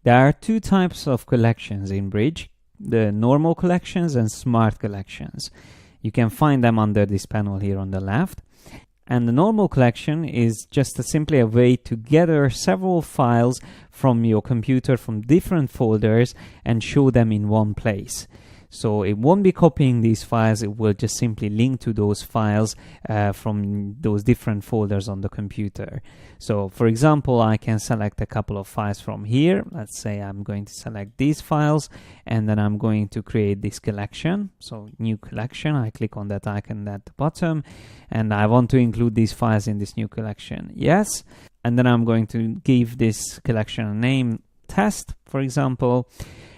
There are two types of collections in Bridge, the normal collections and smart collections. You can find them under this panel here on the left. And the normal collection is just simply a way to gather several files from your computer from different folders and show them in one place. So it won't be copying these files, it will just simply link to those files from those different folders on the computer. So for example, I can select a couple of files from here. Let's say I'm going to select these files, and then I'm going to create this collection. So new collection, I click on that icon at the bottom, and I want to include these files in this new collection. Yes. And then I'm going to give this collection a name, test, for example.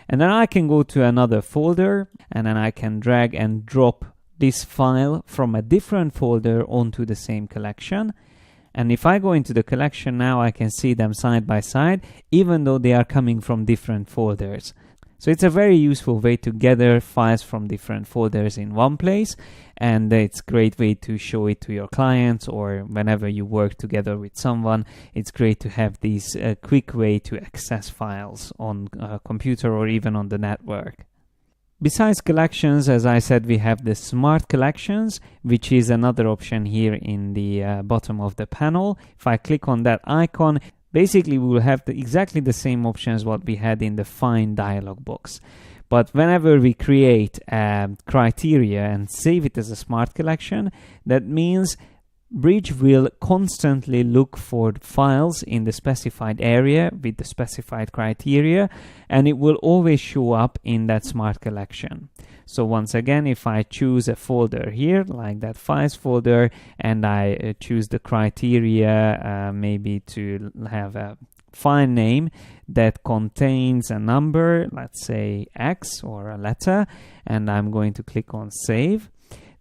And then I can go to another folder, and then I can drag and drop this file from a different folder onto the same collection. And if I go into the collection now, I can see them side by side, even though they are coming from different folders. So it's a very useful way to gather files from different folders in one place, and it's a great way to show it to your clients, or whenever you work together with someone, it's great to have this quick way to access files on a computer or even on the network. Besides collections, as I said, we have the smart collections, which is another option here in the bottom of the panel. If I click on that icon, basically we will have exactly the same options what we had in the Find dialog box. But whenever we create a criteria and save it as a smart collection, that means Bridge will constantly look for files in the specified area with the specified criteria, and it will always show up in that smart collection. So once again, if I choose a folder here, like that files folder, and I choose the criteria maybe to have a file name that contains a number, let's say X or a letter, and I'm going to click on save,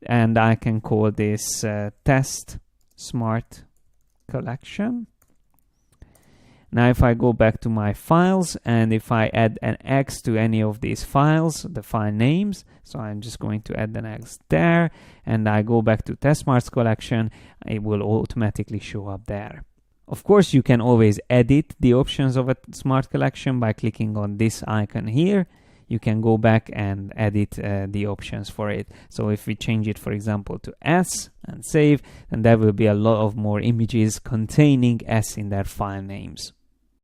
and I can call this test smart collection. Now if I go back to my files, and if I add an X to any of these files, the file names, so I'm just going to add an X there, and I go back to test smart collection, it will automatically show up there. Of course, you can always edit the options of a smart collection by clicking on this icon here. You can go back and edit the options for it. So if we change it, for example, to S and save, then there will be a lot of more images containing S in their file names.